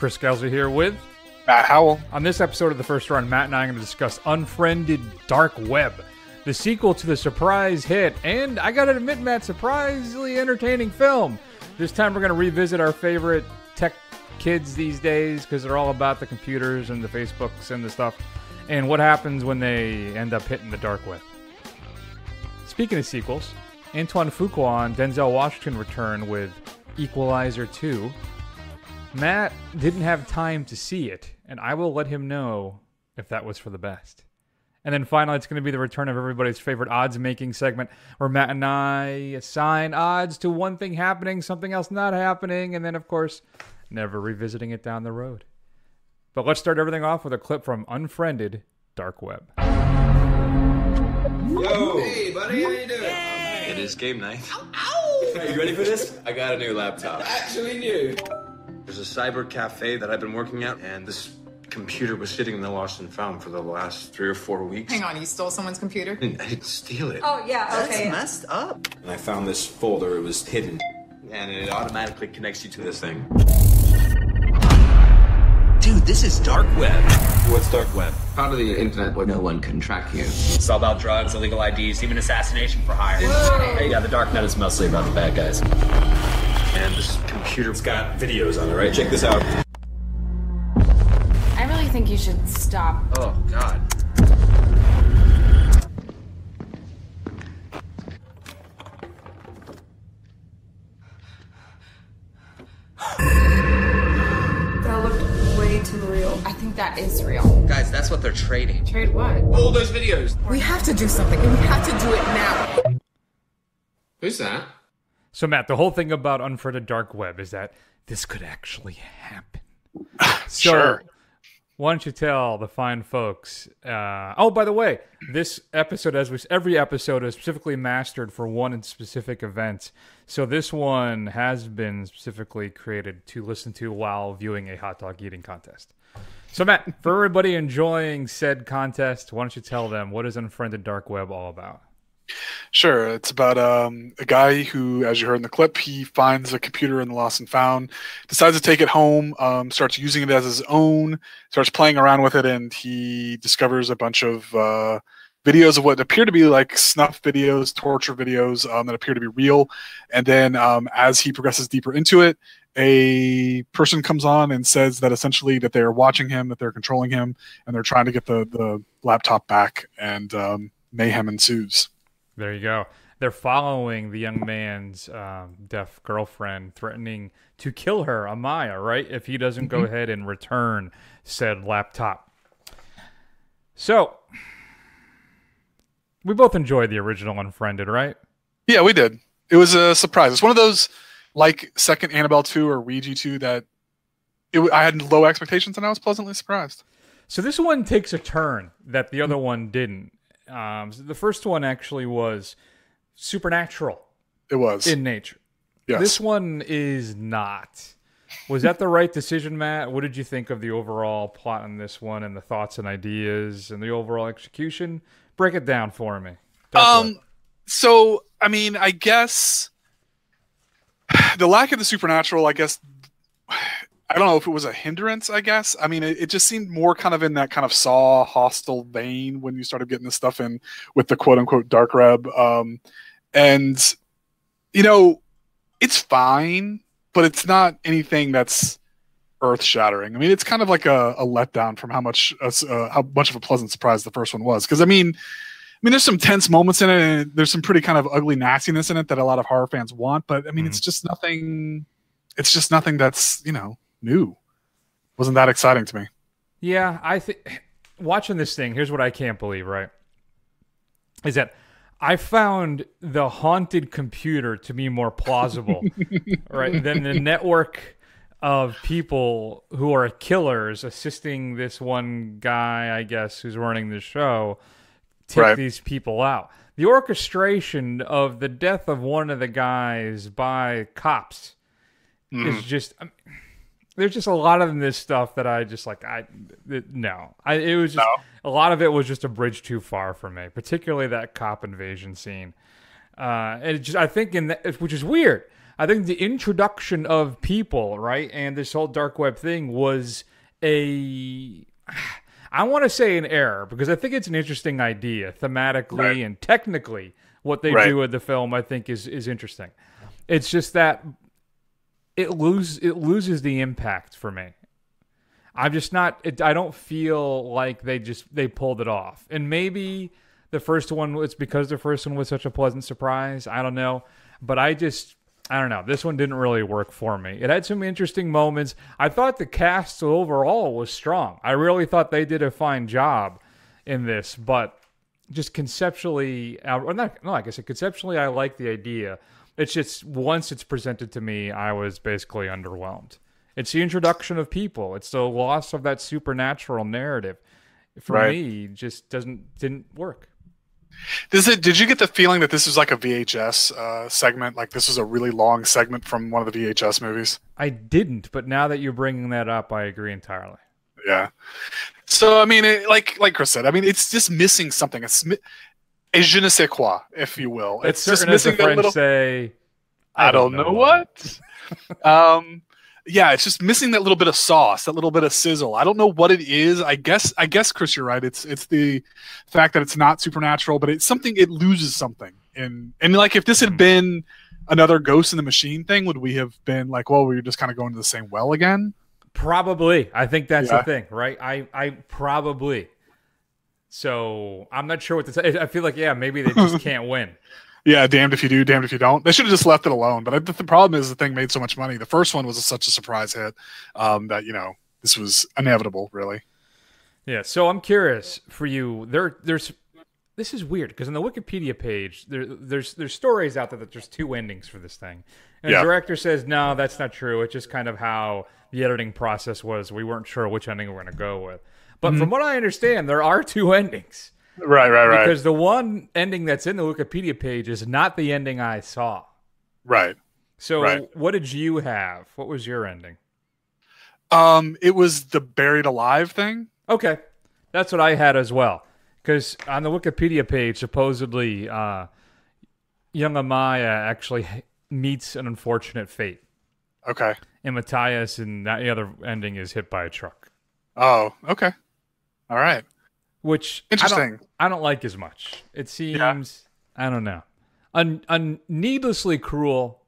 Chris Gelser here with Matt Howell. On this episode of The First Run, Matt and I are going to discuss Unfriended Dark Web, the sequel to the surprise hit, and I gotta admit, Matt, surprisingly entertaining film. This time we're going to revisit our favorite tech kids these days because they're all about the computers and the Facebooks and the stuff, and what happens when they end up hitting the dark web. Speaking of sequels, Antoine Fuqua and Denzel Washington return with Equalizer II. Matt didn't have time to see it, and I will let him know if that was for the best. And then finally, it's going to be the return of everybody's favorite odds-making segment, where Matt and I assign odds to one thing happening, something else not happening, and then, of course, never revisiting it down the road. But let's start everything off with a clip from Unfriended Dark Web. Yo! Hey, buddy, how you doing? Hey. It is game night. Ow! Ow! Hey, you ready for this? I got a new laptop. Actually new. There's a cyber cafe that I've been working at, and this computer was sitting in the lost and found for the last 3 or 4 weeks. Hang on, you stole someone's computer? I didn't steal it. Oh, yeah, okay. That's messed up. And I found this folder, it was hidden. And it automatically connects you to this thing. Dude, this is dark web. What's dark web? Part of the internet where no one can track you. It's all about drugs, illegal IDs, even assassination for hire. Hey, yeah, the dark net is mostly about the bad guys. And this computer's got videos on it, right? Check this out. I really think you should stop. Oh, God. That looked way too real. I think that is real. Guys, that's what they're trading. Trade what? All those videos. We have to do something, and we have to do it now. Who's that? So, Matt, the whole thing about Unfriended Dark Web is that this could actually happen. Sure. Why don't you tell the fine folks? Oh, by the way, this episode, every episode, is specifically mastered for one specific event. So this one has been specifically created to listen to while viewing a hot dog eating contest. So, Matt, for everybody enjoying said contest, why don't you tell them what is Unfriended Dark Web all about? Sure. It's about a guy who, as you heard in the clip, he finds a computer in the lost and found, decides to take it home, starts using it as his own, starts playing around with it, and he discovers a bunch of videos of what appear to be like snuff videos, torture videos that appear to be real. And then as he progresses deeper into it, a person comes on and says that essentially that they're watching him, that they're controlling him, and they're trying to get the laptop back, and mayhem ensues. There you go. They're following the young man's deaf girlfriend, threatening to kill her, Amaya, right? If he doesn't go ahead and return said laptop. So, we both enjoyed the original Unfriended, right? Yeah, we did. It was a surprise. It's one of those, like second Annabelle 2 or Ouija 2, that I had low expectations and I was pleasantly surprised. So this one takes a turn that the other one didn't. So the first one actually was supernatural. It was. In nature. Yes. This one is not. Was that the right decision, Matt? What did you think of the overall plot on this one and the thoughts and ideas and the overall execution? Break it down for me. So, I mean, I guess the lack of the supernatural, I guess, I don't know if it was a hindrance, I guess. I mean, it just seemed more kind of in that kind of Saw hostile vein when you started getting this stuff in with the quote-unquote dark web. And, you know, it's fine, but it's not anything that's earth-shattering. I mean, it's kind of like a letdown from how much of a pleasant surprise the first one was. Because, I mean, there's some tense moments in it, and there's some pretty kind of ugly nastiness in it that a lot of horror fans want. But, I mean, it's just nothing that's, you know, new. Wasn't that exciting to me. Yeah, I think watching this thing, here's what I can't believe, right? Is that I found the haunted computer to be more plausible, right, than the network of people who are killers assisting this one guy, I guess, who's running the show, take these people out. The orchestration of the death of one of the guys by cops is just... there's just a lot of this stuff that I just like. It was just a lot of it was just a bridge too far for me, particularly that cop invasion scene. And it just, I think which is weird. I think the introduction of people, right, and this whole dark web thing was I want to say an error, because I think it's an interesting idea thematically and technically. What they do with the film, I think, is interesting. It's just that it loses the impact for me. I'm just not. I don't feel like they pulled it off. And maybe the first one, it's because the first one was such a pleasant surprise. I don't know, but I don't know. This one didn't really work for me. It had some interesting moments. I thought the cast overall was strong. I really thought they did a fine job in this, but just conceptually, like I said, conceptually, I like the idea. It's just once it's presented to me, I was basically underwhelmed. It's the introduction of people. It's the loss of that supernatural narrative. For me, just didn't work. Did you get the feeling that this was like a VHS segment? Like this was a really long segment from one of the VHS movies? I didn't, but now that you're bringing that up, I agree entirely. Yeah. So, I mean, like Chris said, I mean, it's just missing something. It's a je ne sais quoi, if you will. It's just missing that little... say, I don't know what. Yeah, it's just missing that little bit of sauce, that little bit of sizzle. I don't know what it is. I guess, Chris, you're right. It's the fact that it's not supernatural, but it's something. It loses something. And like, if this had been another Ghost in the Machine thing, would we have been like, well, we were just kind of going to the same well again? Probably. I think that's the thing, right? I probably. So I'm not sure what to say. I feel like, maybe they just can't win. Yeah, damned if you do, damned if you don't. They should have just left it alone. But the problem is the thing made so much money. The first one was such a surprise hit that, this was inevitable, really. Yeah, so I'm curious for you. This is weird because on the Wikipedia page, there's stories out there that there's two endings for this thing. And the director says, no, that's not true. It's just kind of how the editing process was. We weren't sure which ending we're going to go with. But from what I understand, there are two endings. Right. Because the one ending that's in the Wikipedia page is not the ending I saw. Right. So what did you have? What was your ending? It was the buried alive thing. Okay. That's what I had as well. Because on the Wikipedia page, supposedly, young Amaya actually meets an unfortunate fate. Okay. And Matthias, and the other ending is hit by a truck. Oh, okay. All right. Which interesting. I don't like as much. It seems, I don't know, needlessly cruel,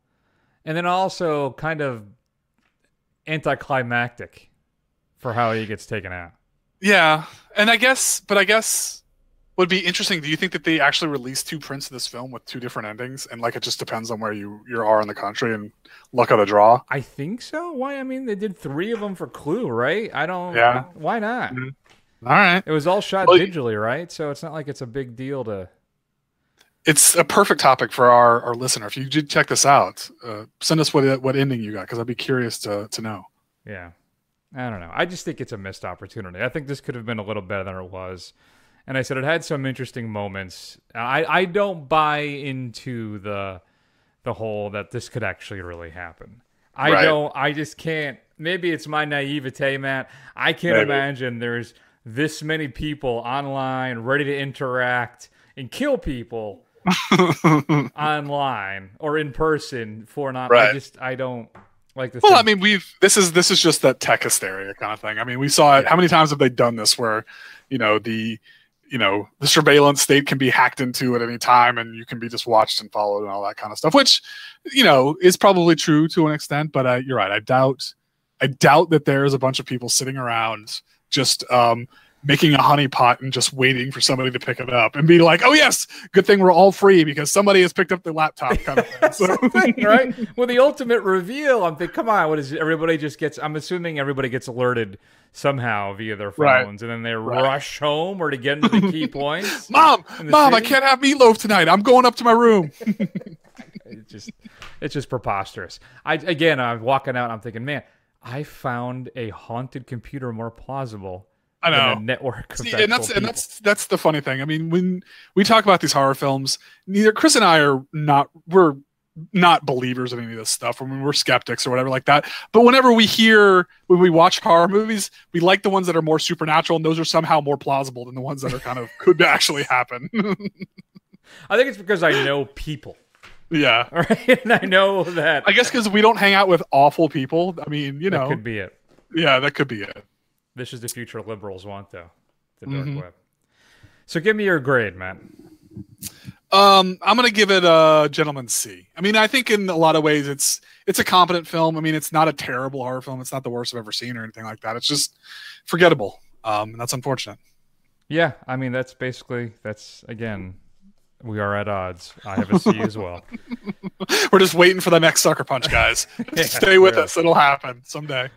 and then also kind of anticlimactic for how he gets taken out. Yeah, and I guess would be interesting. Do you think that they actually released two prints of this film with two different endings, and like it just depends on where you are in the country and luck of the draw? I think so. Why? I mean, they did 3 of them for Clue, right? I don't. Yeah. Why not? Mm-hmm. All right. It was all shot digitally, right? So it's not like it's a big deal to... It's a perfect topic for our listener. If you did check this out, send us what ending you got, because I'd be curious to know. Yeah. I don't know. I just think it's a missed opportunity. I think this could have been a little better than it was. And I said it had some interesting moments. I don't buy into the whole that this could actually really happen. I just can't. Maybe it's my naivete, Matt. I can't imagine there's this many people online ready to interact and kill people online or in person for not. I don't like this. Well, I mean, this is just that tech hysteria kind of thing. I mean, we saw it. How many times have they done this where, the surveillance state can be hacked into at any time and you can be just watched and followed and all that kind of stuff, which, is probably true to an extent, but you're right. I doubt that there's a bunch of people sitting around just making a honeypot and just waiting for somebody to pick it up and be like, oh yes, good thing we're all free because somebody has picked up the laptop kind of thing. So. Right? Well, the ultimate reveal, I'm thinking, come on, what is it? Everybody just gets, I'm assuming everybody gets alerted somehow via their phones and then they rush home or to get into the key points. Mom, I can't have meatloaf tonight. I'm going up to my room. It's just preposterous. I'm walking out and I'm thinking, man, I found a haunted computer more plausible than a network of and that's the funny thing. I mean, when we talk about these horror films, neither Chris and I we're not believers in any of this stuff. I mean, we're skeptics or whatever like that. But when we watch horror movies, we like the ones that are more supernatural, and those are somehow more plausible than the ones that are kind of could actually happen. I think it's because I know people. Yeah. All right, and I know that. I guess because we don't hang out with awful people. I mean, you know. That could be it. Yeah, that could be it. This is the future liberals want, though. The dark web. So give me your grade, Matt. I'm gonna give it a gentleman's C. I mean, I think in a lot of ways it's a competent film. I mean, it's not a terrible horror film. It's not the worst I've ever seen or anything like that. It's just forgettable. And that's unfortunate. Yeah, I mean, that's again, we are at odds. I have a C as well. We're just waiting for the next sucker punch, guys. Stay with us. It'll happen someday.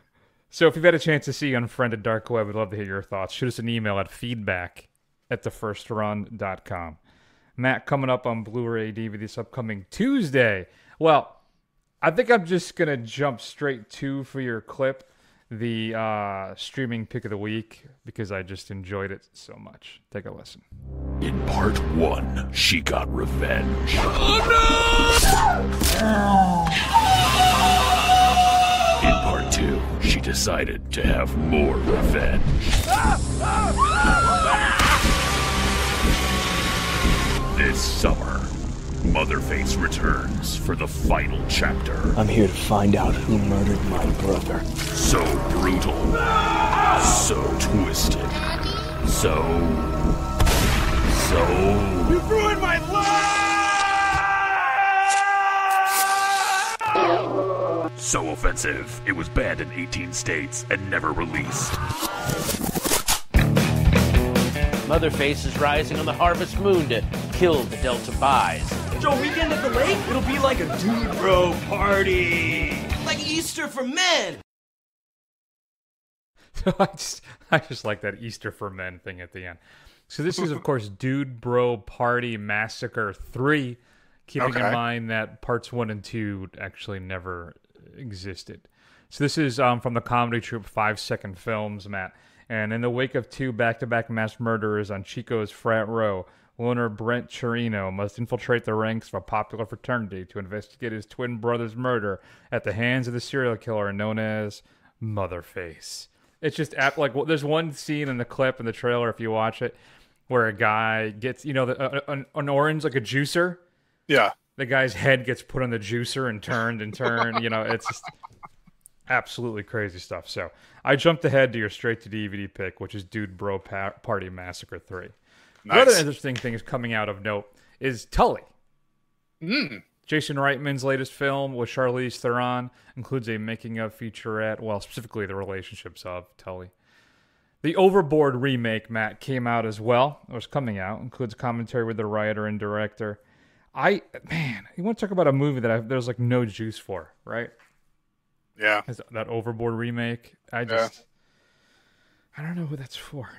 So if you've had a chance to see Unfriended Dark Web, we'd love to hear your thoughts. Shoot us an email at feedback@thefirstrun.com. Matt, coming up on Blu-ray DVD this upcoming Tuesday. Well, I think I'm just going to jump straight to, for your clip, the streaming pick of the week, because I just enjoyed it so much. Take a listen. In part 1, she got revenge. In part 2, she decided to have more revenge. This summer, Motherface returns for the final chapter. I'm here to find out who murdered my brother. So brutal, so twisted, so... You ruined my life! So offensive, it was banned in 18 states and never released. Motherface is rising on the harvest moon to kill the Delta Buys. Joe, weekend at the lake? It'll be like a dude bro party. Like Easter for men. So I just like that Easter for men thing at the end. So this is, of course, Dude Bro Party Massacre 3, keeping in mind that parts 1 and 2 actually never existed. So this is from the comedy troupe 5 Second Films, Matt. And in the wake of 2 back-to-back mass murderers on Chico's frat row, loner Brent Chirino must infiltrate the ranks of a popular fraternity to investigate his twin brother's murder at the hands of the serial killer known as Motherface. It's just like, there's one scene in the clip in the trailer, if you watch it, where a guy gets, an orange, like a juicer. Yeah. The guy's head gets put on the juicer and turned, it's just absolutely crazy stuff. So I jumped ahead to your straight to DVD pick, which is Dude Bro Party Massacre 3. Nice. The other interesting thing is coming out of note is Tully. Jason Reitman's latest film with Charlize Theron includes a making-of featurette, well, specifically the relationships of Tully. The Overboard remake, Matt, came out as well. It was coming out. Includes commentary with the writer and director. You want to talk about a movie that there's like no juice for, right? Yeah. That Overboard remake. I don't know who that's for.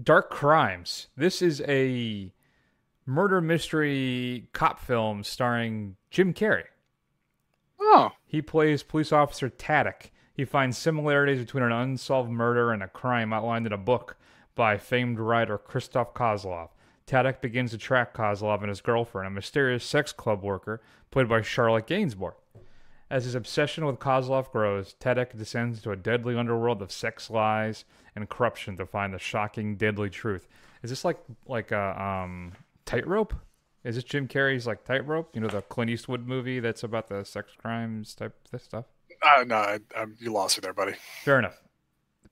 Dark Crimes. This is a murder mystery cop film starring Jim Carrey. Oh. He plays police officer Tadek. He finds similarities between an unsolved murder and a crime outlined in a book by famed writer Christoph Kozlov. Tadek begins to track Kozlov and his girlfriend, a mysterious sex club worker played by Charlotte Gainsbourg. As his obsession with Kozlov grows, Tadek descends into a deadly underworld of sex lies and corruption to find the shocking, deadly truth. Is this like a Tightrope? Is this Jim Carrey's like Tightrope? The Clint Eastwood movie that's about the sex crimes type this stuff? No, you lost me there, buddy. Fair enough.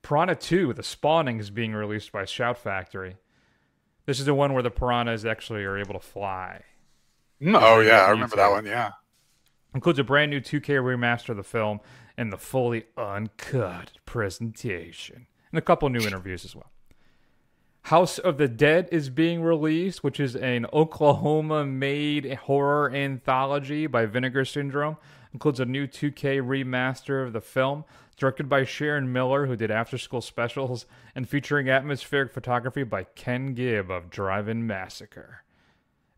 Piranha 2, The Spawning, is being released by Shout Factory. This is the one where the piranhas actually are able to fly. Oh, yeah, I remember that one, yeah. Includes a brand new 2K remaster of the film and the fully uncut presentation. And a couple new interviews as well. House of the Dead is being released, which is an Oklahoma-made horror anthology by Vinegar Syndrome. Includes a new 2K remaster of the film, directed by Sharon Miller, who did after-school specials, and featuring atmospheric photography by Ken Gibb of Drive-In Massacre.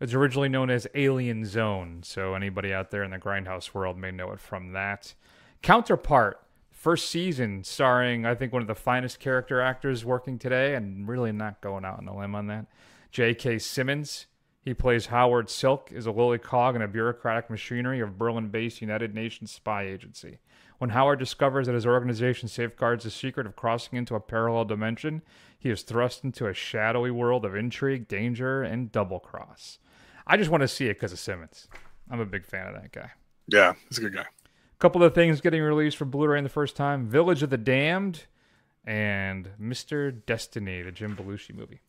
It's originally known as Alien Zone, so anybody out there in the Grindhouse world may know it from that. Counterpart, first season, starring, I think, one of the finest character actors working today, and really not going out on a limb on that, J.K. Simmons. He plays Howard Silk, is a lowly cog in a bureaucratic machinery of Berlin-based United Nations spy agency. When Howard discovers that his organization safeguards the secret of crossing into a parallel dimension, he is thrust into a shadowy world of intrigue, danger, and double-cross. I just want to see it because of Simmons. I'm a big fan of that guy. Yeah, he's a good guy. A couple of things getting released for Blu-ray the first time: Village of the Damned and Mr. Destiny, the Jim Belushi movie.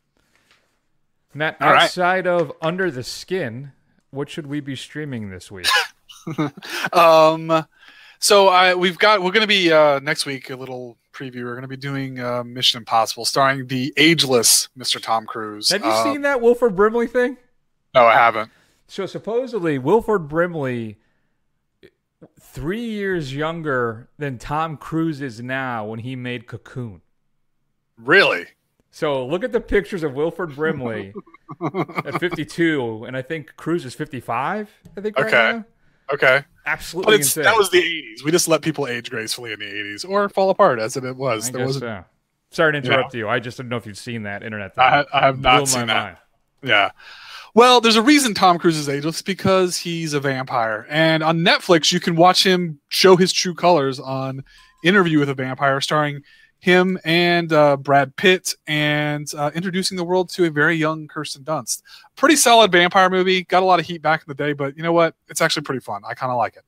Matt, outside of Under the Skin, what should we be streaming this week? So we're going to be next week, a little preview. We're going to be doing Mission Impossible, starring the ageless Mr. Tom Cruise. Have you seen that Wilford Brimley thing? No, I haven't. So supposedly Wilford Brimley, 3 years younger than Tom Cruise is now when he made Cocoon. Really? So look at the pictures of Wilford Brimley at 52, and I think Cruise is 55. I think right now. Okay. Absolutely insane. That was the 80s. We just let people age gracefully in the 80s or fall apart as it was. I guess so. Sorry to interrupt you. I just didn't know if you'd seen that internet thing. I have not seen that. Mind. Yeah. Well, there's a reason Tom Cruise is ageless, because he's a vampire. And on Netflix, you can watch him show his true colors on Interview with a Vampire, starring him and Brad Pitt, and introducing the world to a very young Kirsten Dunst. Pretty solid vampire movie. Got a lot of heat back in the day, but you know what? It's actually pretty fun. I kind of like it.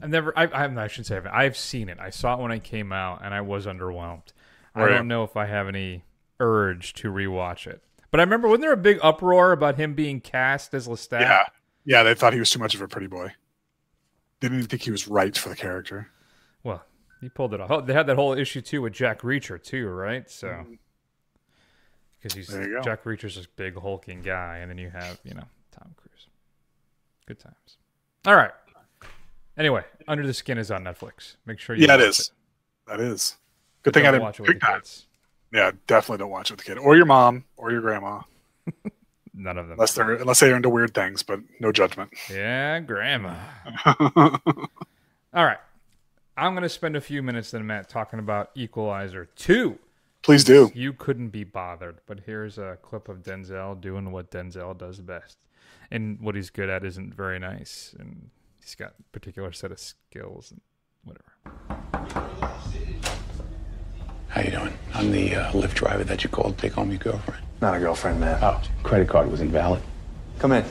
I shouldn't say I've seen it. I saw it when it came out, and I was underwhelmed. I don't know if I have any urge to rewatch it. But I remember, wasn't there a big uproar about him being cast as Lestat? Yeah, they thought he was too much of a pretty boy. They didn't even think he was right for the character. Well, he pulled it off. They had that whole issue too with Jack Reacher too, right? So because Jack Reacher's this big hulking guy, and then you have Tom Cruise. Good times. All right. Anyway, Under the Skin is on Netflix. Make sure you. Yeah, it is. That is. Good thing I didn't watch it with the kids. Yeah, definitely don't watch it with the kid or your mom or your grandma. None of them. Unless they're into weird things, but no judgment. Yeah, grandma. All right. I'm going to spend a few minutes then, Matt, talking about Equalizer 2. Please do. You couldn't be bothered, but here's a clip of Denzel doing what Denzel does best. And what he's good at isn't very nice, and he's got a particular set of skills and whatever. How you doing? I'm the Lyft driver that you called to take home your girlfriend. Not a girlfriend, man. Oh, credit card was invalid. Come in.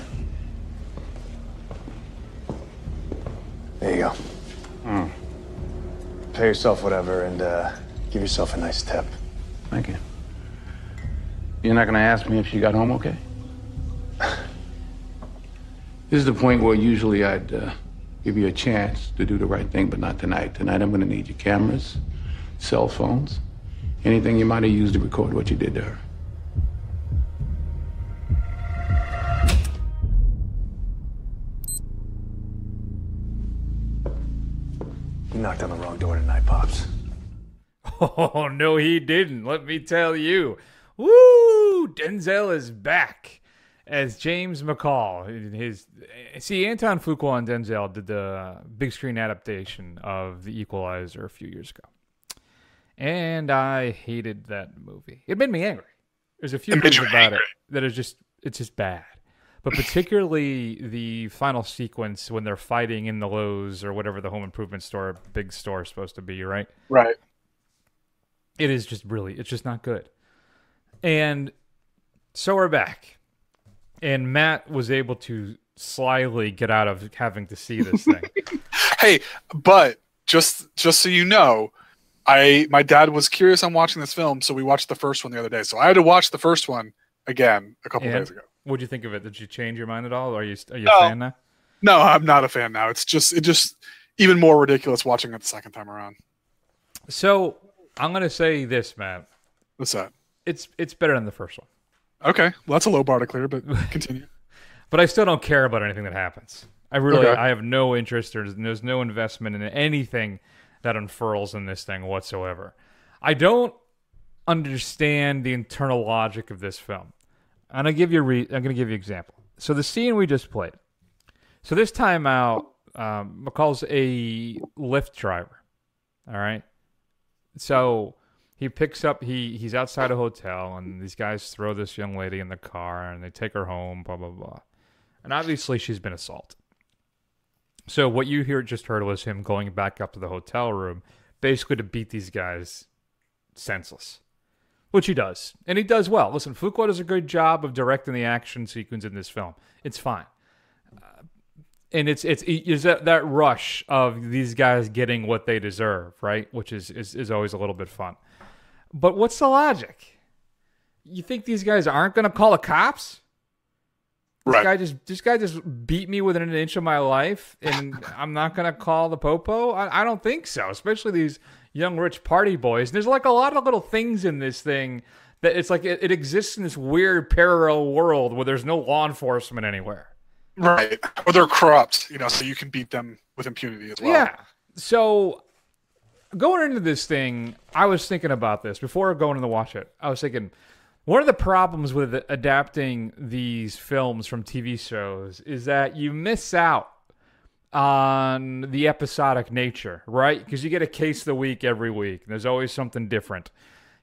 There you go. Pay yourself whatever and give yourself a nice tip. Thank you. You're not going to ask me if she got home okay? This is the point where usually I'd give you a chance to do the right thing, but not tonight. Tonight I'm going to need your cameras, cell phones, anything you might have used to record what you did to her. You knocked on the wrong door tonight, Pops. Oh, no, he didn't. Let me tell you. Woo! Denzel is back as James McCall. Antoine Fuqua and Denzel did the big screen adaptation of The Equalizer a few years ago. And I hated that movie. It made me angry. There's a few things about it that it's just bad. But particularly the final sequence when they're fighting in the Lowe's or whatever the home improvement store, big store is supposed to be, right? Right. It is just it's just not good. And so we're back. And Matt was able to slyly get out of having to see this thing. Hey, but just so you know, my dad was curious on watching this film, so we watched the first one the other day. So I had to watch the first one again a couple days ago. What'd you think of it? Did you change your mind at all? Are you a fan now? No, I'm not a fan now. It just even more ridiculous watching it the second time around. So I'm gonna say this, Matt. What's that? It's better than the first one. Okay, well that's a low bar to clear, but continue. But I still don't care about anything that happens. I have no interest. There's no investment in anything that unfurls in this thing whatsoever. I don't understand the internal logic of this film. And I'm going to give you an example. So the scene we just played. So this time out, McCall's a Lyft driver. All right. So he picks up. He's outside a hotel, and these guys throw this young lady in the car, and they take her home. Blah blah blah. And obviously she's been assaulted. So what you just heard was him going back up to the hotel room, basically to beat these guys senseless. Which he does. And he does well. Listen, Fuqua does a good job of directing the action sequence in this film. It's fine. And it's that rush of these guys getting what they deserve, right? Which is always a little bit fun. But what's the logic? You think these guys aren't going to call the cops? This guy just beat me within an inch of my life, and I'm not going to call the popo? I don't think so, especially these young rich party boys. And there's like a lot of little things in this thing that it's like it exists in this weird parallel world where there's no law enforcement anywhere. Right. Or they're corrupt, so you can beat them with impunity as well. Yeah. So going into this thing, I was thinking about this before going in to watch it. I was thinking, one of the problems with adapting these films from TV shows is that you miss out on the episodic nature, right? Because you get a case of the week every week. And there's always something different.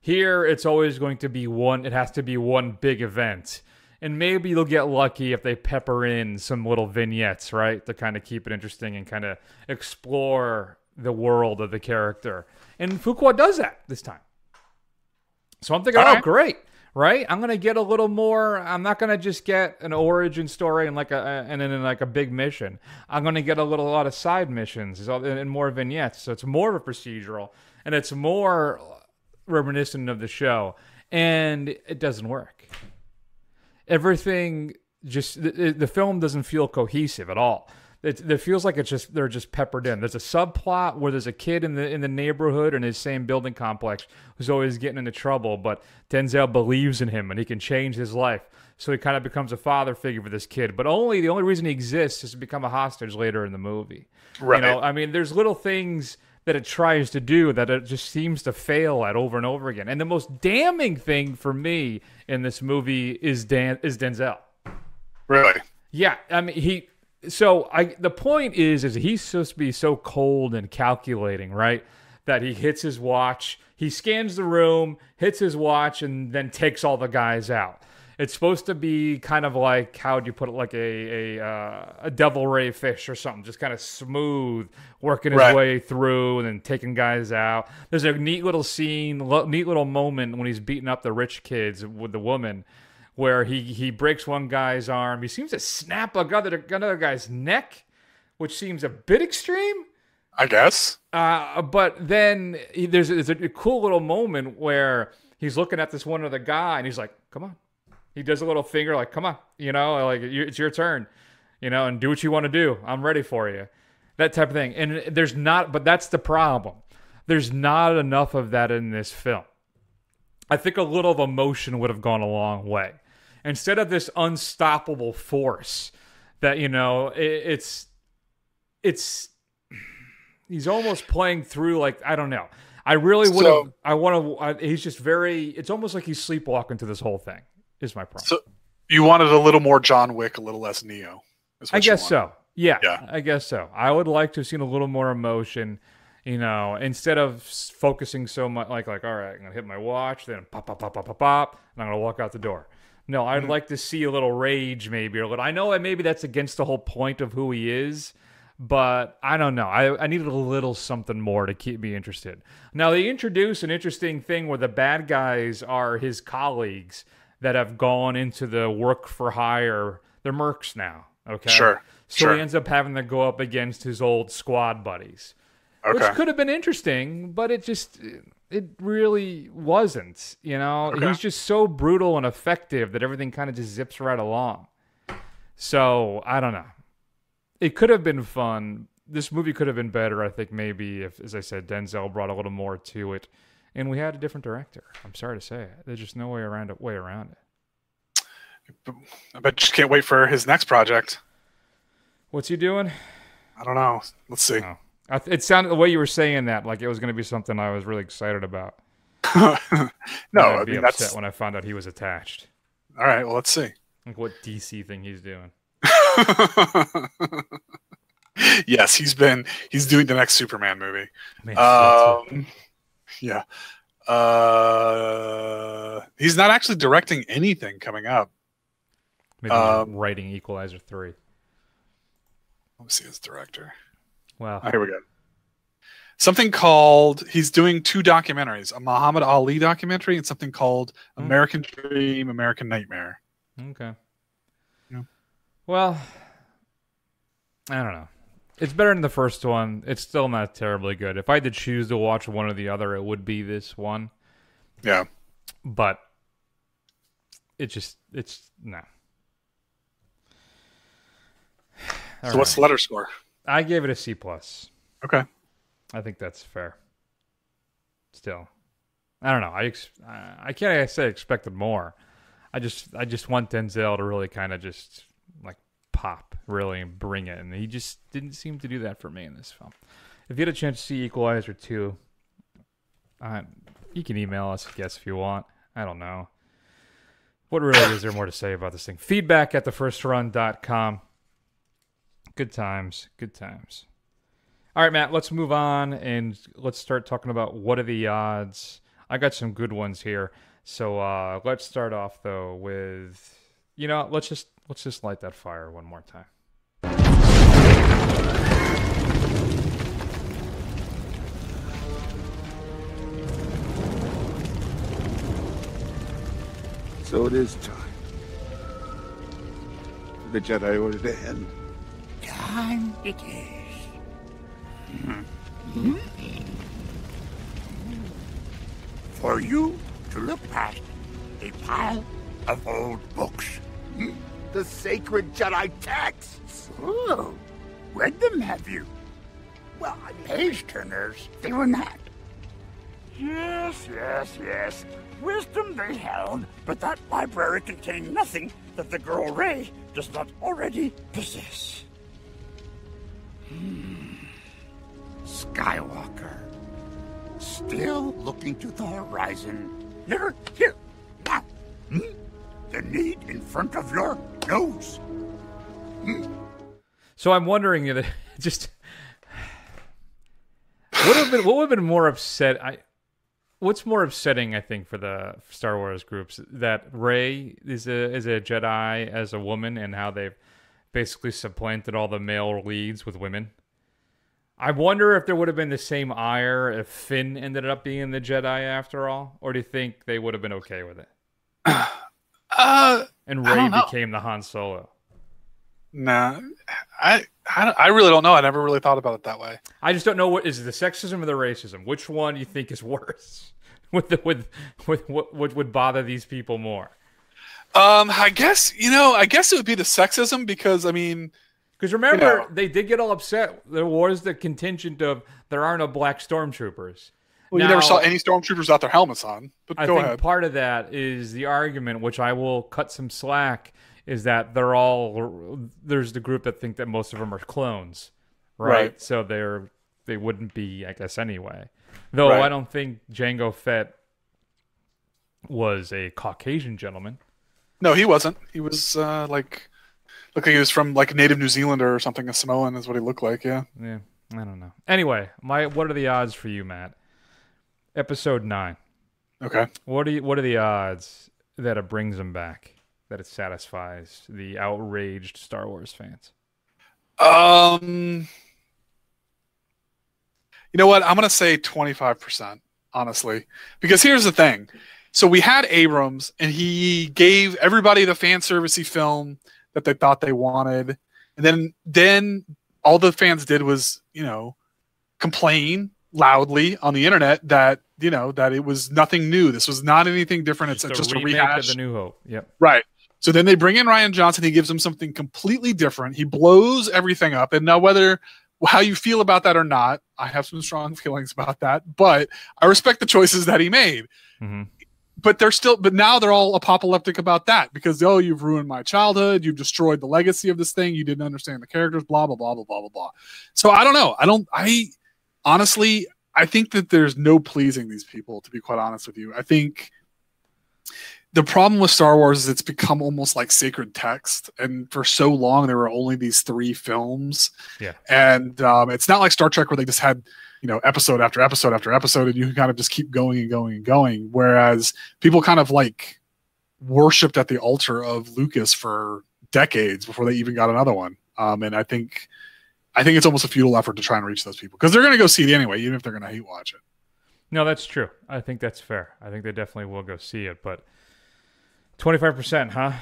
Here, it's always going to be it has to be one big event. And maybe you'll get lucky if they pepper in some little vignettes, right? To kind of keep it interesting and kind of explore the world of the character. And Fuqua does that this time. So I'm thinking, great. Right, I'm gonna get a little more. I'm not gonna just get an origin story and then like a big mission. I'm gonna get a lot of side missions and more vignettes. So it's more of a procedural, and it's more reminiscent of the show. And it doesn't work. Everything the film doesn't feel cohesive at all. It feels like they're just peppered in. There's a subplot where there's a kid in the neighborhood in his same building complex who's always getting into trouble, but Denzel believes in him and he can change his life. So he kind of becomes a father figure for this kid. But the only reason he exists is to become a hostage later in the movie. Right. I mean, there's little things that it tries to do that it just seems to fail at over and over again. And the most damning thing for me in this movie is Denzel. Really? Yeah. I mean, the point is he's supposed to be so cold and calculating, right? That he hits his watch, he scans the room, hits his watch, and then takes all the guys out. It's supposed to be kind of like, how would you put it, like a devil ray fish or something, just kind of smooth, working his way through and then taking guys out. There's a neat little scene, neat little moment when he's beating up the rich kids with the woman, where he breaks one guy's arm. He seems to snap another guy's neck, which seems a bit extreme, I guess. But then there's a cool little moment where he's looking at this one other guy, and he's like, come on. He does a little finger like, come on, like it's your turn, and do what you want to do. I'm ready for you. That type of thing. And but that's the problem. There's not enough of that in this film. I think a little of emotion would have gone a long way. Instead of this unstoppable force that, he's almost playing through, like, I don't know. I really would have, he's just it's almost like he's sleepwalking to this whole thing, is my problem. So you wanted a little more John Wick, a little less Neo. I guess so. Yeah, I guess so. I would like to have seen a little more emotion, instead of focusing so much, like, all right, I'm going to hit my watch, then pop, pop, pop, pop, pop, pop, and I'm going to walk out the door. No, I'd like to see a little rage, maybe, or a little. I know maybe that's against the whole point of who he is, but I don't know. I needed a little something more to keep me interested. Now, they introduce an interesting thing where the bad guys are his colleagues that have gone into the work for hire. They're mercs now, okay? Sure. So he ends up having to go up against his old squad buddies, which could have been interesting, but it really wasn't, He's just so brutal and effective that everything kind of just zips right along. So, I don't know. It could have been fun. This movie could have been better, I think, maybe if, as I said, Denzel brought a little more to it. And we had a different director. I'm sorry to say it. There's just no way around it. I bet you can't wait for his next project. What's he doing? I don't know. Let's see. Oh. It sounded, the way you were saying that, like it was going to be something I was really excited about. No, I'd be upset when I found out he was attached. All right, well, let's see. Like what DC thing he's doing. Yes, he's doing the next Superman movie. Yeah. He's not actually directing anything coming up. Maybe he's writing Equalizer 3. Let me see his director. Wow. Oh, here we go. Something called, he's doing 2 documentaries, a Muhammad Ali documentary and something called American Dream, American Nightmare. Okay. Yeah. Well, I don't know. It's better than the first one. It's still not terribly good. If I had to choose to watch one or the other, it would be this one. Yeah. But it's no. So what's the letter score? I gave it a C+. Okay. I think that's fair. Still. I don't know. I can't say I expected more. I just want Denzel to really kind of just like pop, really, and bring it. And he just didn't seem to do that for me in this film. If you had a chance to see Equalizer II, you can email us, I guess, if you want. I don't know. What really is there more to say about this thing? Feedback at thefirstrun.com. Good times. Good times. All right, Matt, let's move on and let's start talking about what are the odds. I got some good ones here. So let's start off, though, with, let's just light that fire one more time. So it is time. The Jedi order to end. Time it is. For you to look past a pile of old books. The sacred Jedi texts. Ooh, read them, have you? Well, page turners, they were not. Yes. Wisdom they held, but that library contained nothing that the girl Rey does not already possess. Skywalker, still looking to the horizon. Never here, now. The need in front of your nose. So I'm wondering, just what would have been more upset? What's more upsetting, I think, for the Star Wars groups, that Rey is a Jedi as a woman and how they've basically supplanted all the male leads with women. I wonder if there would have been the same ire if Finn ended up being the Jedi after all, or do you think they would have been okay with it? And Rey became the Han Solo. Nah, I really don't know. I never really thought about it that way. I just don't know what is the sexism or the racism. Which one do you think is worse? With what would bother these people more? I guess it would be the sexism because remember they did get all upset. There was the contingent of there are no black stormtroopers. Well, you never saw any stormtroopers without their helmets on. But I think part of that is the argument, which I will cut some slack, is that there's the group that think that most of them are clones, right? So they wouldn't be, I guess, anyway. Though I don't think Jango Fett was a Caucasian gentleman. No, he wasn't. He was looked like he was from like a native New Zealander or something. A Samoan is what he looked like. Yeah. Yeah. I don't know. Anyway, what are the odds for you, Matt? Episode 9. Okay. What are the odds that it brings them back? That it satisfies the outraged Star Wars fans? You know what? I'm going to say 25%, honestly. Because here's the thing. So we had Abrams, and he gave everybody the fan servicey film that they thought they wanted. And then all the fans did was, complain loudly on the internet that, that it was nothing new. This was not anything different. It's just a rehash of the New Hope. Yep. Right. So then they bring in Rian Johnson. He gives them something completely different. He blows everything up. And now how you feel about that or not, I have some strong feelings about that, but I respect the choices that he made. Mm-hmm. But now they're all apocalyptic about that because, you've ruined my childhood. You've destroyed the legacy of this thing. You didn't understand the characters, blah, blah, blah, blah, blah, blah, blah. So I don't know. Honestly, I think that there's no pleasing these people, to be quite honest with you. I think the problem with Star Wars is it's become almost like sacred text. And for so long, there were only these 3 films. Yeah. And it's not like Star Trek where they just had, episode after episode after episode, and you can kind of just keep going and going and going. Whereas people kind of like worshipped at the altar of Lucas for decades before they even got another one. And I think it's almost a futile effort to try and reach those people because they're going to go see it anyway, even if they're going to hate watch it. No, that's true. I think that's fair. I think they definitely will go see it, but 25%, huh?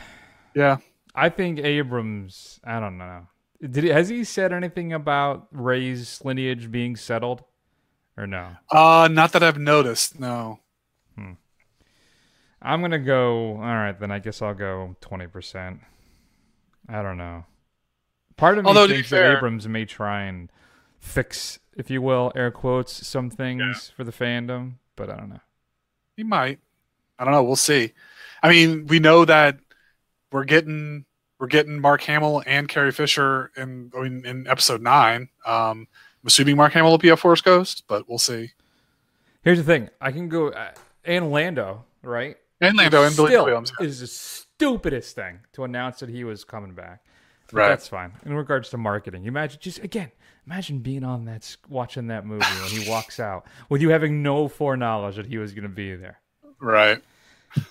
Yeah. I think Abrams, I don't know. Has he said anything about Rey's lineage being settled, or no? Not that I've noticed. No. I'm gonna go. All right, then I guess I'll go 20%. I don't know. Part of me thinks that Abrams may try and fix, if you will, air quotes, some things for the fandom, but I don't know. He might. I don't know. We'll see. I mean, we know that we're getting Mark Hamill and Carrie Fisher in episode 9. I'm assuming Mark Hamill will be a Force Ghost, but we'll see. Here's the thing: I can go and Lando, right? And Lando and Billy Williams is the stupidest thing to announce that he was coming back. But right. That's fine. In regards to marketing, imagine being on that, watching that movie when he walks out with you having no foreknowledge that he was going to be there. Right.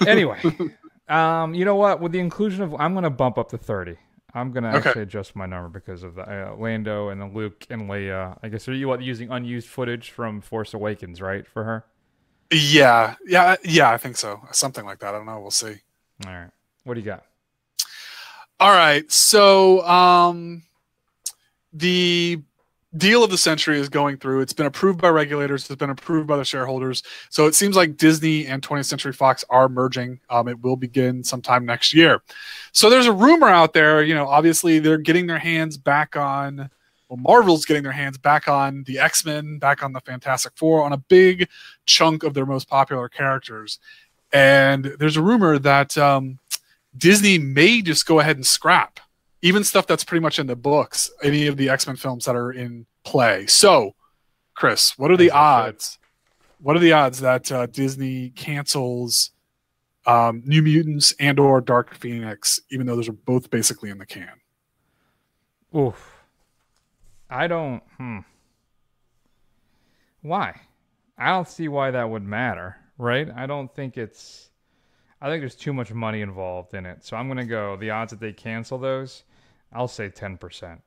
Anyway, you know what? With the inclusion of, I'm going to bump up to 30. I'm going to actually adjust my number because of the Lando and the Luke and Leia. I guess, are you using unused footage from Force Awakens, right, for her? Yeah, I think so. Something like that. I don't know. We'll see. All right. What do you got? All right. So, the deal of the century is going through. It's been approved by regulators. It's been approved by the shareholders. So it seems like Disney and 20th Century Fox are merging. It will begin sometime next year. So there's a rumor out there, obviously they're getting their hands back on, Marvel's getting their hands back on the X-Men, back on the Fantastic Four, on a big chunk of their most popular characters. And there's a rumor that Disney may just go ahead and scrap even stuff that's pretty much in the books, any of the X-Men films that are in play. So, Chris, what are the odds? What are the odds that Disney cancels New Mutants and or Dark Phoenix, even though those are both basically in the can? Oof. I don't... Why? I don't see why that would matter, right? I think there's too much money involved in it. So I'm going to go, the odds that they cancel those, I'll say 10%.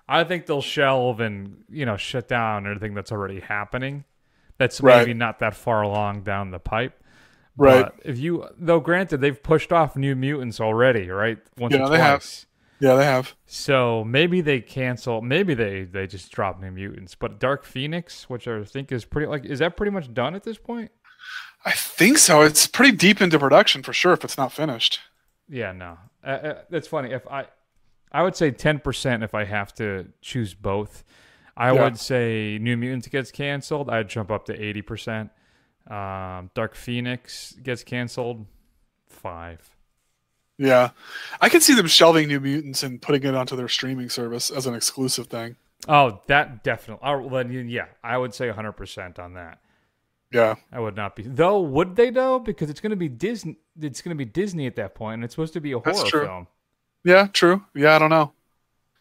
I think they'll shelve and, shut down everything that's already happening. That's maybe not that far along down the pipe. Right. But though granted, they've pushed off New Mutants already, right? Once or twice. They have. Yeah, they have. So maybe they cancel, maybe they just drop New Mutants. But Dark Phoenix, which I think is is that pretty much done at this point? I think so. It's pretty deep into production for sure if it's not finished. Yeah, no. That's funny. If I would say 10% if I have to choose both. I would say New Mutants gets canceled. I'd jump up to 80%. Dark Phoenix gets canceled. 5%. Yeah. I can see them shelving New Mutants and putting it onto their streaming service as an exclusive thing. Oh, that definitely. Yeah, I would say 100% on that. Yeah. I would not be. Though, would they though? Because it's going to be Disney. It's going to be Disney at that point, and it's supposed to be a horror film. Yeah, true. Yeah, I don't know.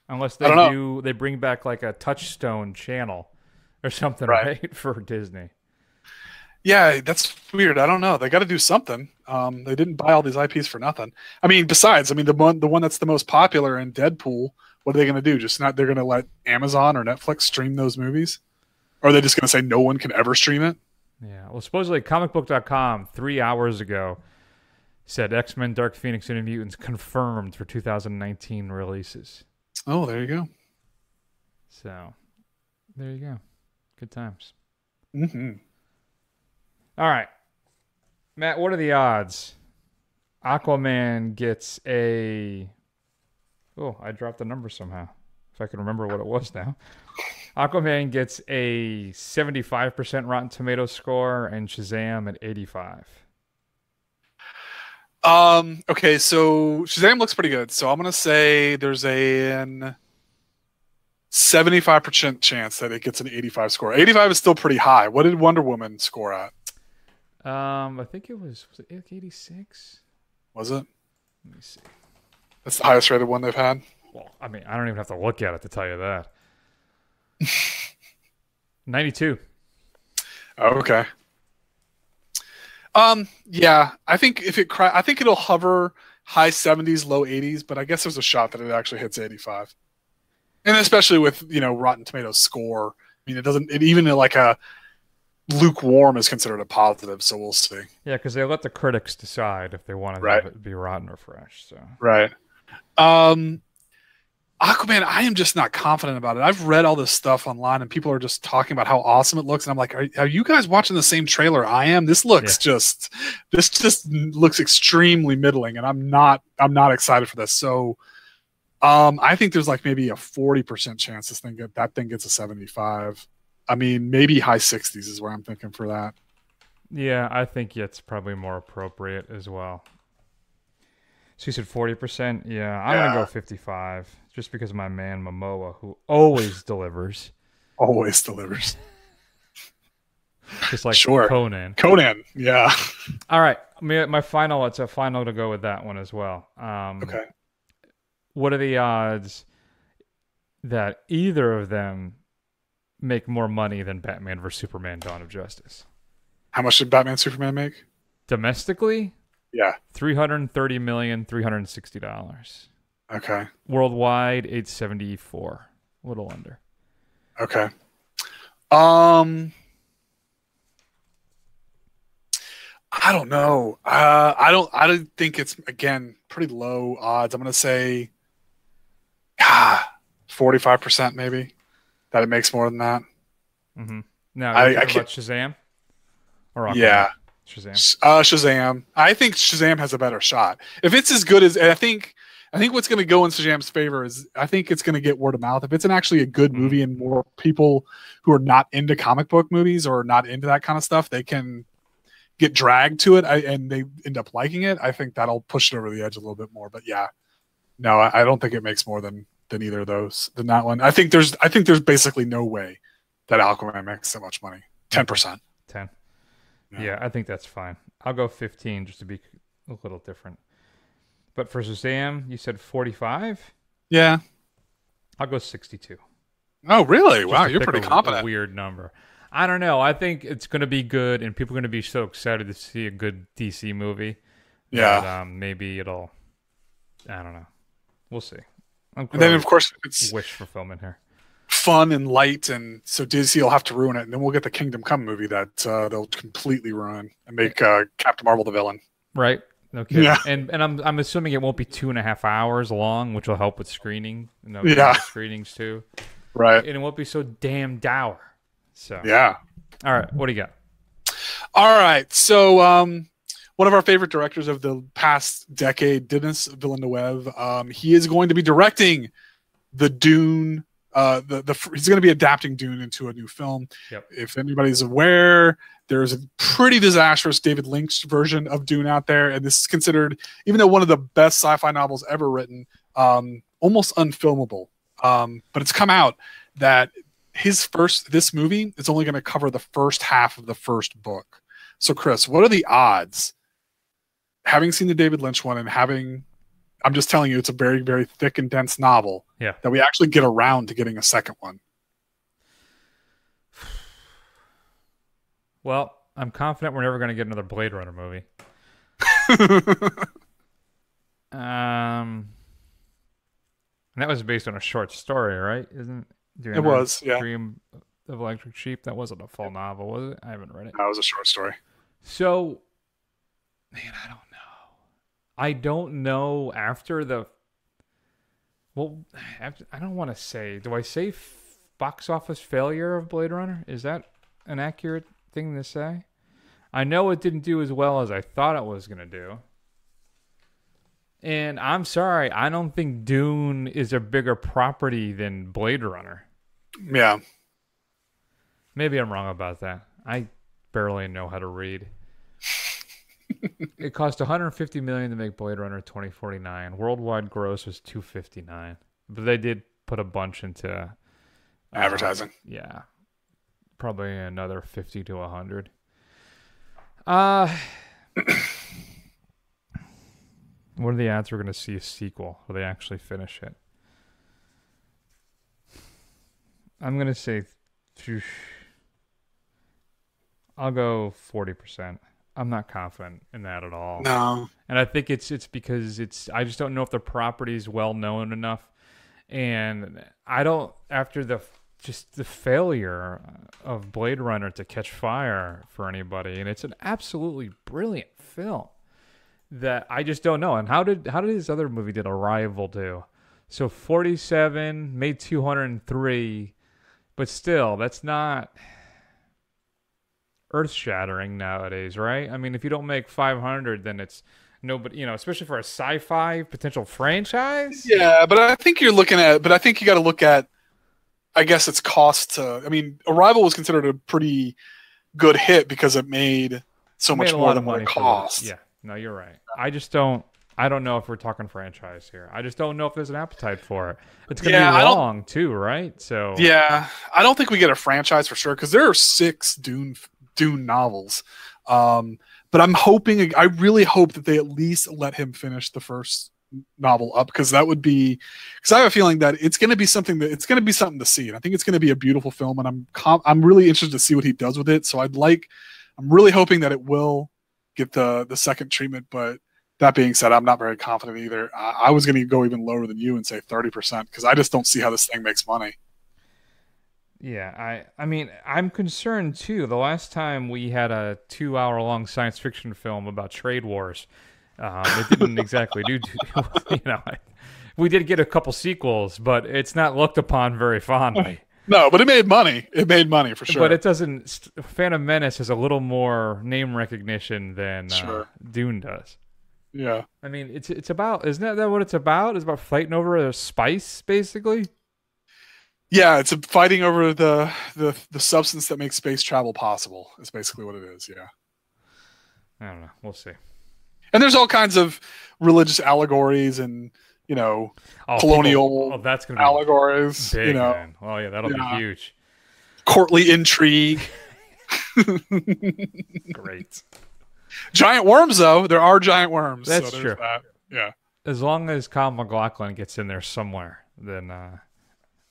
Unless they bring back like a Touchstone channel or something, right? For Disney. Yeah, that's weird. I don't know. They got to do something. They didn't buy all these IPs for nothing. Besides, the one that's the most popular in Deadpool, what are they going to do? They're going to let Amazon or Netflix stream those movies? Or are they just going to say no one can ever stream it? Yeah. Well, supposedly comicbook.com 3 hours ago said X-Men, Dark Phoenix, and Mutants confirmed for 2019 releases. Oh, there you go. So, there you go. Good times. Mm-hmm. All right. Matt, what are the odds? Aquaman gets a... Oh, I dropped the number somehow. If I can remember what it was now. Aquaman gets a 75% Rotten Tomatoes score and Shazam at 85%. Okay, so Shazam looks pretty good. So I'm going to say there's a 75% chance that it gets an 85 score. 85 is still pretty high. What did Wonder Woman score at? I think it was it 86? Was it? Let me see. That's the highest rated one they've had? Well, I don't even have to look at it to tell you that. 92. Oh, okay. Yeah, I think I think it'll hover high 70s, low 80s, but I guess there's a shot that it actually hits 85. And especially with, Rotten Tomatoes score. It even like a lukewarm is considered a positive, so we'll see. Yeah, because they let the critics decide if they want to have it be rotten or fresh. So right. Aquaman, I am just not confident about it. I've read all this stuff online, and people are just talking about how awesome it looks, and I'm like, are you guys watching the same trailer I am? This just looks extremely middling, and I'm not excited for this. So, I think there's like maybe a 40% chance that thing gets a 75. I mean, maybe high 60s is where I'm thinking for that. Yeah, I think it's probably more appropriate as well. So you said 40%? Yeah, I'm going to go 55, just because of my man Momoa, who always delivers. Always delivers. Just like Conan. Conan, yeah. All right, my final, it's a final to go with that one as well. Okay. What are the odds that either of them make more money than Batman vs. Superman Dawn of Justice? How much did Batman Superman make? Domestically? Yeah. $330,360. Okay. Worldwide, $874. A little under. Okay. I don't know. I don't think it's, again, pretty low odds. I'm gonna say 45% maybe that it makes more than that. Mm-hmm. Now, are you talking about Shazam? Or Aquaman? Yeah. Shazam. Shazam. I think Shazam has a better shot. If it's as good as, I think what's going to go in Shazam's favor is I think it's going to get word of mouth. If it's actually a good movie and more people who are not into comic book movies or not into that kind of stuff, they can get dragged to it and they end up liking it. I think that'll push it over the edge a little bit more. But yeah, no, I don't think it makes more than either of those, than that one. I think there's basically no way that Aquaman makes that much money. 10%. 10. Yeah, I think that's fine. I'll go 15 just to be a little different. But for Shazam, you said 45? Yeah. I'll go 62. Oh, really? Just wow, you're pretty confident. A weird number. I don't know. I think it's going to be good, and people are going to be so excited to see a good DC movie. Yeah. That, maybe it'll... I don't know. We'll see. And then, of course, it's wish fulfillment here. Fun and light, and so Disney will have to ruin it, and then we'll get the Kingdom Come movie that they'll completely ruin and make Captain Marvel the villain. Right. Okay. Yeah. And I'm assuming it won't be 2.5 hours long, which will help with screening. Screenings too. Right. And it won't be so damn dour. So. Yeah. All right. What do you got? All right. So one of our favorite directors of the past decade, Denis Villeneuve, he is going to be directing the Dune. He's going to be adapting Dune into a new film. Yep. If anybody's aware, there's a pretty disastrous David Lynch version of Dune out there, and this is considered, even though one of the best sci-fi novels ever written, almost unfilmable. But it's come out that this movie is only going to cover the first half of the first book. So, Chris, what are the odds, having seen the David Lynch one and I'm just telling you, it's a very, very thick and dense novel, that we actually get around to getting a second one? Well, I'm confident we're never going to get another Blade Runner movie. And that was based on a short story, right? It was, yeah. Dream of Electric Sheep? That wasn't a full novel, was it? I haven't read it. That was a short story. So, man, I don't know. I don't know after the... Well, I don't want to say... Do I say box office failure of Blade Runner? Is that an accurate thing to say? I know it didn't do as well as I thought it was going to do. And I'm sorry, I don't think Dune is a bigger property than Blade Runner. Yeah. Maybe I'm wrong about that. I barely know how to read. It cost $150 million to make Blade Runner 2049. Worldwide gross was $259, but they did put a bunch into advertising. Yeah, probably another 50 to 100. What are the odds we're going to see a sequel? Will they actually finish it? I'm going to say, I'll go 40%. I'm not confident in that at all. No. And I think it's because I just don't know if the property is well known enough. And I don't, after the failure of Blade Runner to catch fire for anybody, and it's an absolutely brilliant film, that I just don't know. And how did his other movie, did Arrival, do? So 47 made 203, but still, that's not earth-shattering nowadays, right? I mean, if you don't make 500, then it's nobody, especially for a sci-fi potential franchise. Yeah, but I think you got to look at, I guess, its cost to. I mean, Arrival was considered a pretty good hit because it made so much more than what it cost. Yeah, no, you're right. I don't know if we're talking franchise here. I just don't know if there's an appetite for it. It's going to be long too, right? So yeah, I don't think we get a franchise for sure because there are 6 Dune novels. But I really hope that they at least let him finish the first novel up, because I have a feeling that it's going to be something to see, and I think it's going to be a beautiful film, and I'm really interested to see what he does with it. So I'm really hoping that it will get the second treatment. But that being said, I'm not very confident either. I was going to go even lower than you and say 30% because I just don't see how this thing makes money. Yeah, I mean, I'm concerned too. The last time we had a 2-hour-long science fiction film about trade wars, it didn't exactly do. We did get a couple sequels, but it's not looked upon very fondly. No, but it made money. It made money for sure. But it doesn't. Phantom Menace has a little more name recognition than Dune does. Yeah, I mean, it's about. Isn't that what it's about? It's about fighting over a spice, basically. Yeah, it's fighting over the substance that makes space travel possible. Is basically what it is. Yeah. I don't know. We'll see. And there's all kinds of religious allegories and colonial that's gonna be allegories. Big, man. Oh yeah, that'll be huge. Courtly intrigue. Great. Giant worms, though. There are giant worms. That's so true. That. Yeah. As long as Kyle MacLachlan gets in there somewhere, then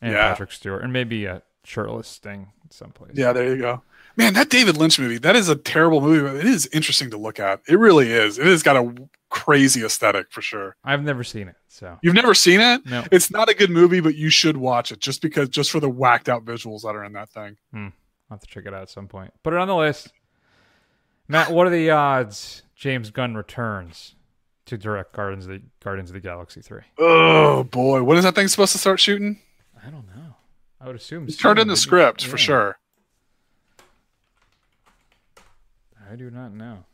and Patrick Stewart, and maybe a shirtless Sting someplace. Yeah, there you go. Man, that David Lynch movie, that is a terrible movie, but it is interesting to look at. It really is. It has got a crazy aesthetic for sure. I've never seen it. So you've never seen it? No. It's not a good movie, but you should watch it just for the whacked out visuals that are in that thing. I'll have to check it out at some point. Put it on the list. Matt, what are the odds James Gunn returns to direct Guardians of the Galaxy 3? Oh boy, when is that thing supposed to start shooting? I don't know. I would assume he's turned in the script for sure. I do not know.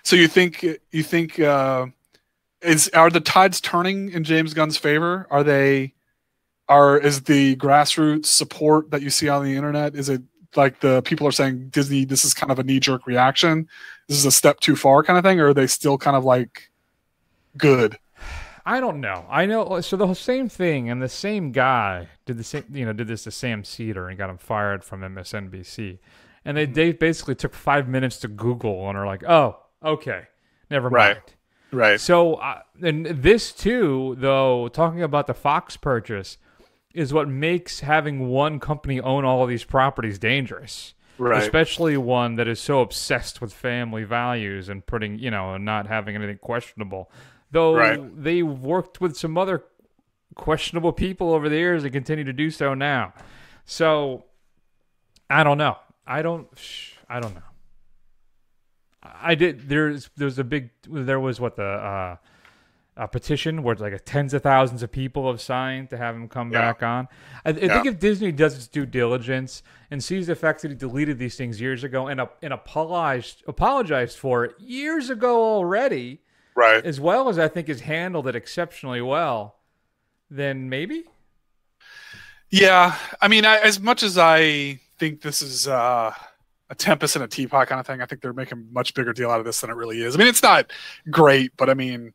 So you think are the tides turning in James Gunn's favor? Is the grassroots support that you see on the internet, is it like the people are saying Disney, this is kind of a knee-jerk reaction, this is a step too far kind of thing, or are they still kind of like good? I don't know. I know. So the same thing, and the same guy did the this to Sam Cedar and got him fired from MSNBC. And they basically took 5 minutes to Google and are like, oh, okay, never mind. Right. So, and this too, though, talking about the Fox purchase, is what makes having one company own all of these properties dangerous. Right. Especially one that is so obsessed with family values and putting, and not having anything questionable. Though they worked with some other questionable people over the years and continue to do so now. So, I don't know. I don't know. There was a petition where it's like tens of thousands of people have signed to have him come back on. I think if Disney does its due diligence and sees the fact that he deleted these things years ago and apologized for it years ago already, right, as well as I think has handled it exceptionally well, then maybe. Yeah, I mean, as much as I think this is a tempest in a teapot kind of thing, I think they're making a much bigger deal out of this than it really is. I mean, it's not great, but I mean,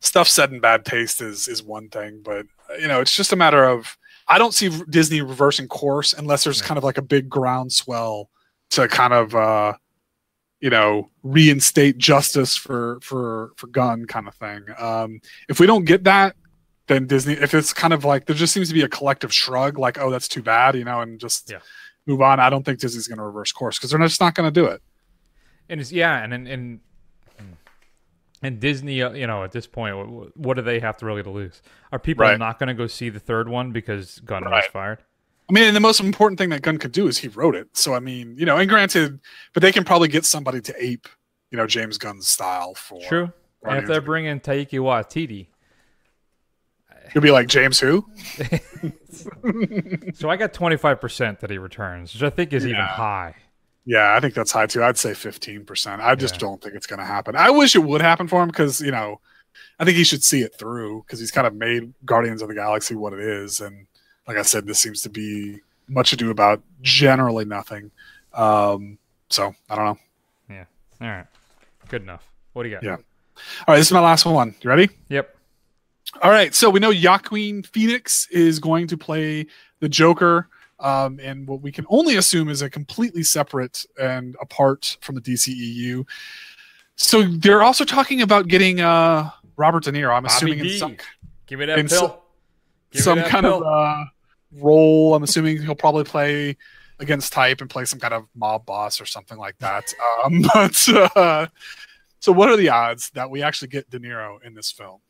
stuff said in bad taste is one thing, but it's just a matter of, I don't see Disney reversing course unless there's kind of like a big groundswell to kind of reinstate justice for Gunn kind of thing. If we don't get that, then Disney, if it's kind of like there just seems to be a collective shrug, like, oh, that's too bad, and just move on. I don't think Disney's going to reverse course because they're just not going to do it. And it's and Disney, at this point, what do they have to really to lose? Are people not going to go see the third one because Gunn was fired? I mean, and the most important thing that Gunn could do is he wrote it. So I mean, and granted, but they can probably get somebody to ape, James Gunn's style for. True. And if they're bringing Taika Waititi. You'll be like, James who? So I got 25% that he returns, which I think is even high. Yeah, I think that's high too. I'd say 15%. I just don't think it's going to happen. I wish it would happen for him because, you know, I think he should see it through because he's kind of made Guardians of the Galaxy what it is. And like I said, this seems to be much ado about generally nothing. So I don't know. Yeah. All right. Good enough. What do you got? Yeah. All right. This is my last one. You ready? Yep. All right. So we know Joaquin Phoenix is going to play the Joker. And what we can only assume is a completely separate and apart from the DCEU. So they're also talking about getting Robert De Niro. I'm assuming in some, give me that pill. Some kind of role. I'm assuming he'll probably play against type and play some kind of mob boss or something like that. So what are the odds that we actually get De Niro in this film?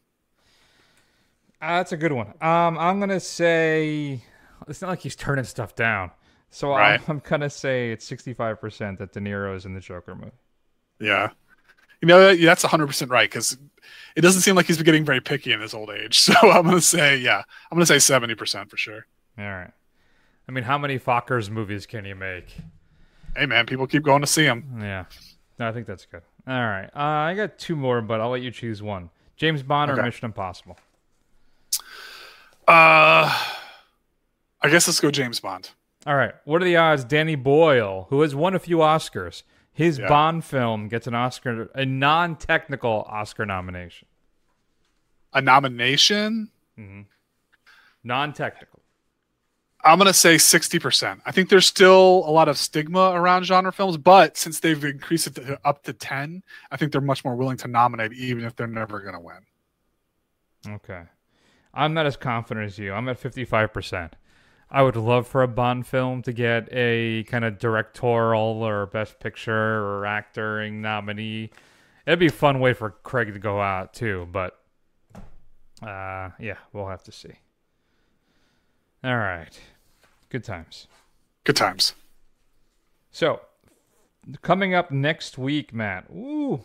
That's a good one. I'm gonna say it's not like he's turning stuff down. So right. I'm gonna say it's 65% that De Niro is in the Joker movie. Yeah. You know, that's 100% right because it doesn't seem like he's been getting very picky in his old age. So I'm going to say, 70% for sure. All right. I mean, how many Fockers movies can you make? Hey, man, people keep going to see him. Yeah. No, I think that's good. All right. I got two more, but I'll let you choose one. James Bond or Mission Impossible? I guess let's go James Bond. All right. What are the odds Danny Boyle, who has won a few Oscars, his Bond film gets an Oscar, a non-technical Oscar nomination? A nomination? Mm-hmm. Non-technical. I'm going to say 60%. I think there's still a lot of stigma around genre films, but since they've increased it up to 10, I think they're much more willing to nominate even if they're never going to win. Okay. I'm not as confident as you. I'm at 55%. I would love for a Bond film to get a kind of directorial or Best Picture or acting nominee. It'd be a fun way for Craig to go out too, but we'll have to see. All right. Good times. Good times. So, coming up next week, Matt. Ooh.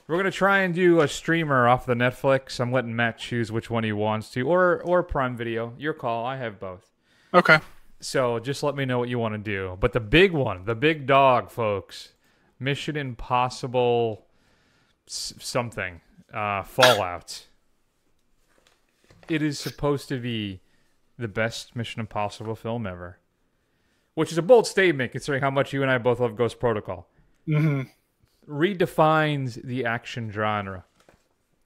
We're going to try and do a streamer off the Netflix. I'm letting Matt choose which one he wants to, or Prime Video. Your call. I have both. Okay. So just let me know what you want to do. But the big one, the big dog, folks, Mission Impossible something, Fallout. It is supposed to be the best Mission Impossible film ever, which is a bold statement considering how much you and I both love Ghost Protocol. Mm-hmm. Redefines the action genre,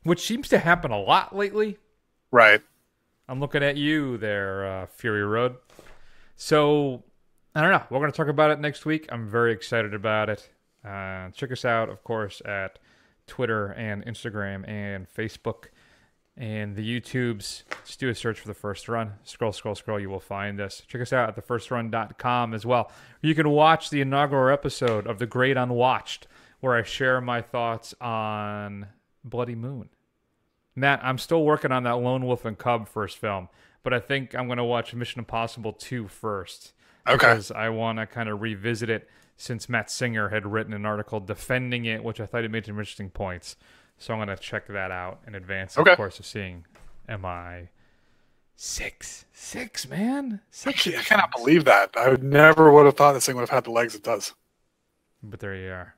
which seems to happen a lot lately. Right. I'm looking at you there, Fury Road. So, I don't know. We're going to talk about it next week. I'm very excited about it. Check us out, of course, at Twitter and Instagram and Facebook and the YouTubes. Just do a search for The First Run. Scroll, you will find us. Check us out at thefirstrun.com as well. You can watch the inaugural episode of The Great Unwatched, where I share my thoughts on Bloody Moon. Matt, I'm still working on that Lone Wolf and Cub first film, but I think I'm going to watch Mission Impossible 2 first. Okay. Because I want to kind of revisit it since Matt Singer had written an article defending it, which I thought he made some interesting points. So I'm going to check that out in advance, of course, of seeing MI6. 6, man. 6. I cannot believe that. I never would have thought this thing would have had the legs it does. But there you are.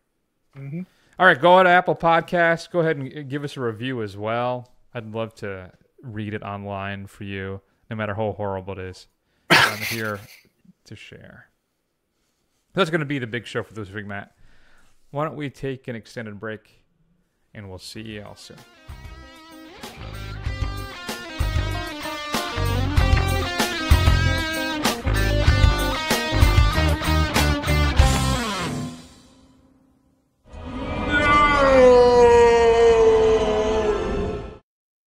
Mm-hmm. All right, go to Apple Podcasts. Go ahead and give us a review as well. I'd love to read it online for you, no matter how horrible it is. I'm here to share. That's going to be the big show for this week, Matt. Why don't we take an extended break, and we'll see you all soon.